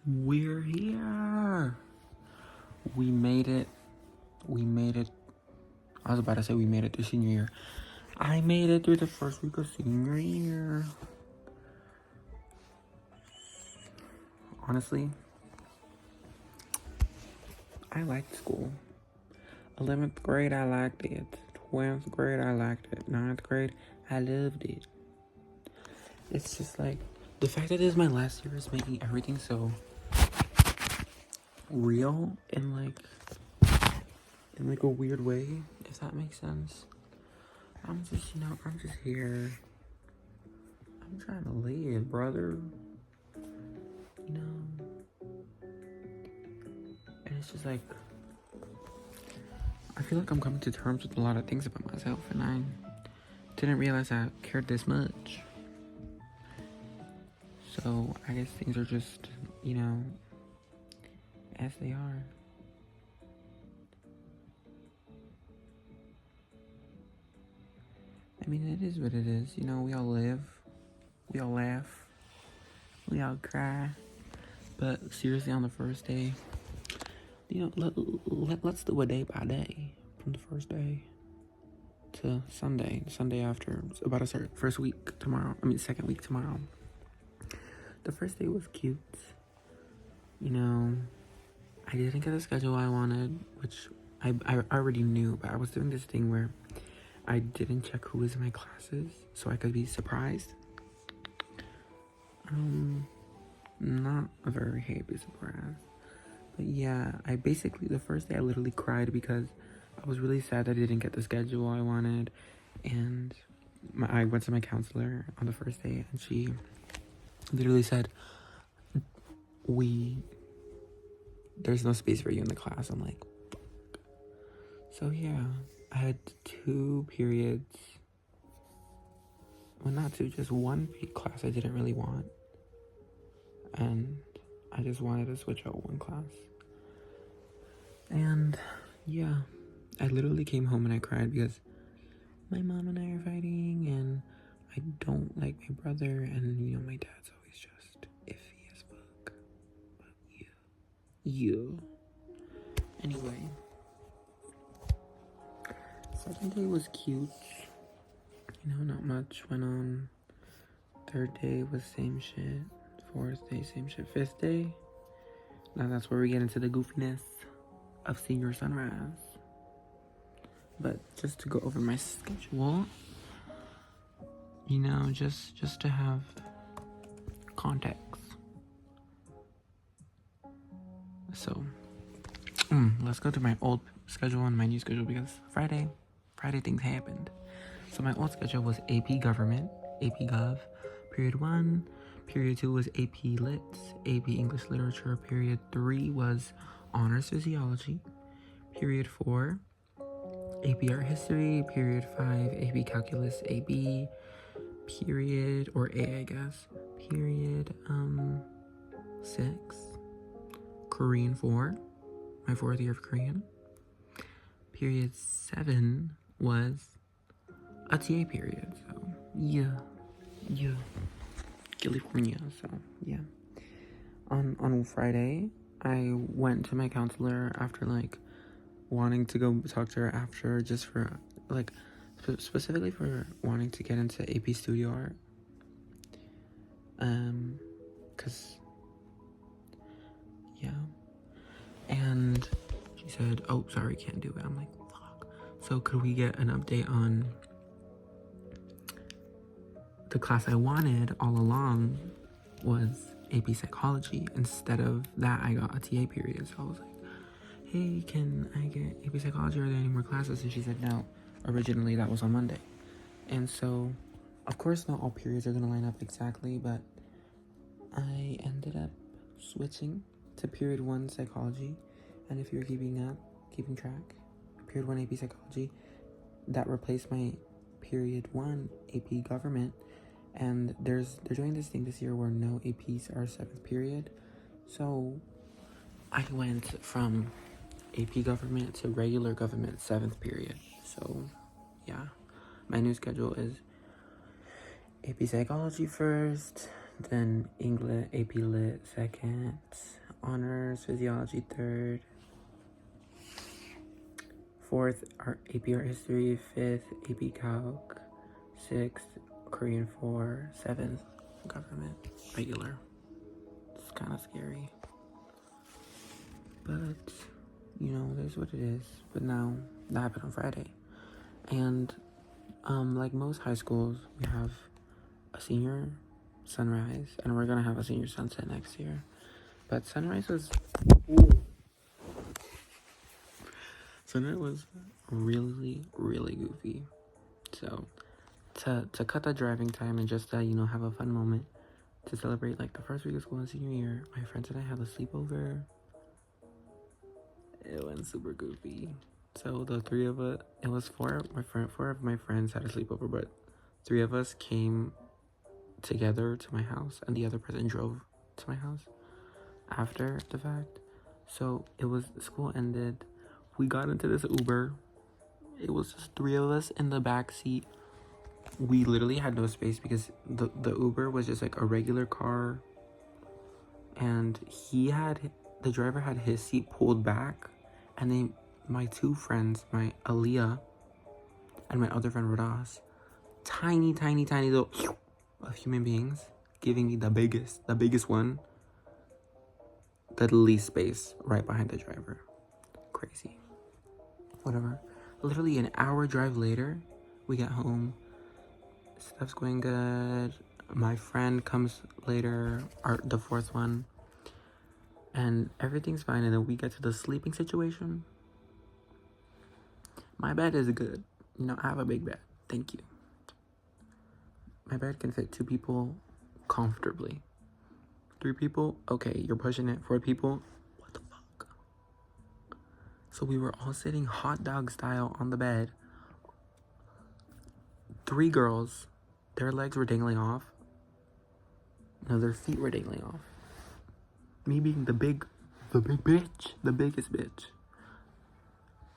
We're here. We made it. We made it. I was about to say we made it through senior year. I made it through the first week of senior year. Honestly, I liked school. 11th grade, I liked it. 12th grade, I liked it. 9th grade, I loved it. It's just like, the fact that this is my last year is making everything so real and in a weird way, if that makes sense. I'm just here. I'm trying to live, brother. And it's just like, I feel like I'm coming to terms with a lot of things about myself, and I didn't realize I cared this much. So I guess things are just, as they are. I mean, it is what it is. We all live, we all laugh, we all cry. But seriously, on the first day, let's do a day by day, from the first day to Sunday after. It's about to start second week tomorrow. The first day was cute. I didn't get the schedule I wanted, which I already knew, but I was doing this thing where I didn't check who was in my classes so I could be surprised. Not a very happy surprise. But yeah, the first day I literally cried because I was really sad that I didn't get the schedule I wanted. And I went to my counselor on the first day and she literally said, there's no space for you in the class. I'm like, fuck. So yeah, I had 2 periods. Well, not 2, just 1 class I didn't really want. And I just wanted to switch out 1 class. And yeah, I literally came home and I cried because my mom and I are fighting and I don't like my brother, and my dad's always just iffy as fuck. But yeah. Anyway, second day was cute. Not much went on. Third day was same shit. Fourth day, same shit. Fifth day, now that's where we get into the goofiness of senior sunrise. But just to go over my schedule, just to have context. So, let's go to my old schedule and my new schedule because Friday things happened. So my old schedule was AP Government, AP Gov, period 1. Period 2 was AP Lit, AP English Literature. Period 3 was Honors Physiology. Period 4, AP Art History. Period 5, AP Calculus AB. Period, or A, I guess. Period 6, Korean 4, my 4th year of Korean. Period 7 was a TA period, so yeah. California, so yeah. On Friday, I went to my counselor after wanting to go talk to her after, just for specifically for wanting to get into AP Studio Art. Cause yeah. And she said, "Oh, sorry, can't do it." I'm like, fuck. So could we get an update on the class I wanted all along was AP Psychology. Instead of that, I got a TA period. So I was like, hey, can I get AP Psychology? Are there any more classes? And she said no. Originally, that was on Monday. And so, of course, not all periods are going to line up exactly, but I ended up switching to period 1 Psychology. And if you're keeping track, period 1 AP Psychology, that replaced my period 1 AP Government. And they're doing this thing this year where no APs are 7th period. So I went from AP Government to regular government 7th period. So yeah, my new schedule is AP Psychology first, Then English, AP Lit, second. Honors, Physiology, third. Fourth, AP Art History. Fifth, AP Calc. Sixth, Korean 4. Seventh, Government, regular. It's kind of scary. But, you know, that's what it is. But now, that happened on Friday. And, like most high schools, we have a senior sunrise, and we're gonna have a senior sunset next year. But sunrise was really, really goofy. So to cut that driving time and just you know, have a fun moment to celebrate like the first week of school in senior year, my friends and I had a sleepover. It went super goofy. So the three of us, it was four of my friends had a sleepover, but three of us came together to my house, and the other person drove to my house after the fact. So it was, school ended, we got into this Uber. It was just three of us in the back seat. We literally had no space because the Uber was just like a regular car, and the driver had his seat pulled back, and then my two friends, my Aaliyah and my other friend Rodas, tiny little of human beings, giving me the biggest one, the least space right behind the driver. Crazy. Whatever. Literally an hour drive later, we get home. Stuff's going good. My friend comes later, the fourth one, and everything's fine. And then we get to the sleeping situation. My bed is good. You know, I have a big bed. Thank you. My bed can fit 2 people comfortably. 3 people, okay, you're pushing it. 4 people, what the fuck? So we were all sitting hot dog style on the bed. 3 girls, their legs were dangling off. No, their feet were dangling off. Me being the biggest bitch.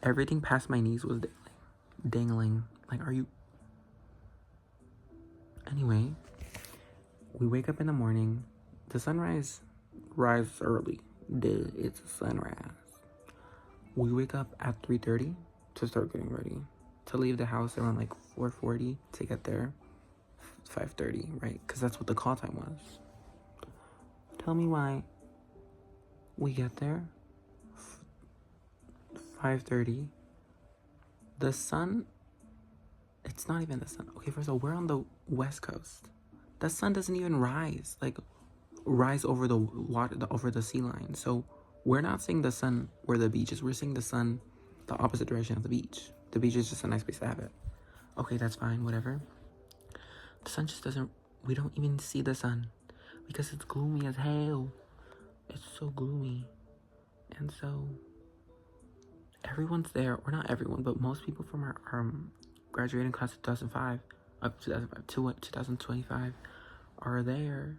Everything past my knees was dangling. Like, are you... Anyway, we wake up in the morning. The sunrise rises early. Duh, it's a sunrise. We wake up at 3:30 to start getting ready. To leave the house around like 4:40 to get there 5:30, right? Because that's what the call time was. Tell me why we get there 5:30. The sun, it's not even the sun. Okay, first of all, we're on the West Coast. The sun doesn't even rise over the water, over the sea line. So we're not seeing the sun where the beach is. We're seeing the sun the opposite direction of the beach. The beach is just a nice place to have it. Okay, that's fine, whatever. The sun just doesn't, we don't even see the sun because it's gloomy as hell. It's so gloomy. And so everyone's there, or not everyone, but most people from our graduating class of 2005 to 2025 are there.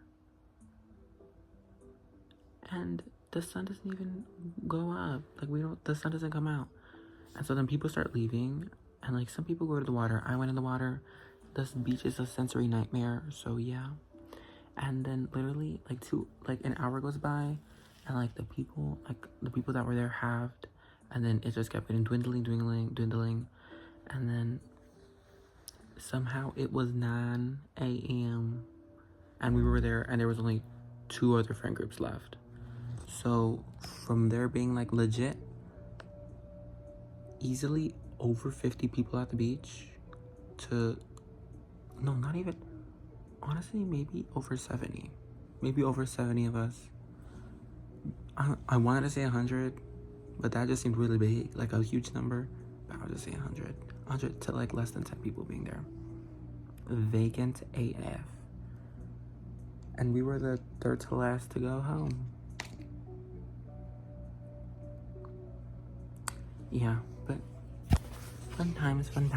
And the sun doesn't even go up. Like, the sun doesn't come out. And so then people start leaving, and like some people go to the water. I went in the water. This beach is a sensory nightmare, so yeah. And then literally like an hour goes by, and like the people that were there halved, and then it just kept getting dwindling, and then somehow it was 9 a.m. and we were there, and there was only 2 other friend groups left. So from there being like legit easily over 50 people at the beach to, no, not even, honestly, maybe over 70 of us. I wanted to say 100, but that just seemed really big, like a huge number. But I'll just say 100 to like less than 10 people being there. Vacant AF. And we were the third to last to go home. Yeah, but fun times. And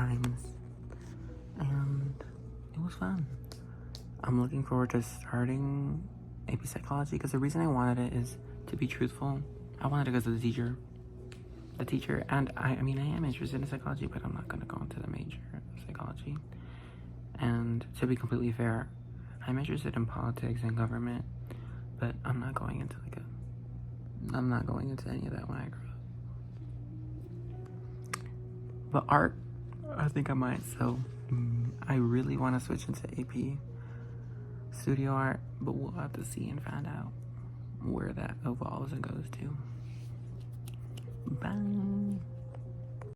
it was fun. I'm looking forward to starting AP Psychology, because the reason I wanted it is, to be truthful, I wanted it because of the teacher. And I mean, I am interested in psychology, but I'm not going to go into the major of psychology. And to be completely fair, I'm interested in politics and government, but I'm not going into any of that when I grow up. But art, I think I might. So I really want to switch into AP studio art, but we'll have to see and find out where that evolves and goes to. Bye.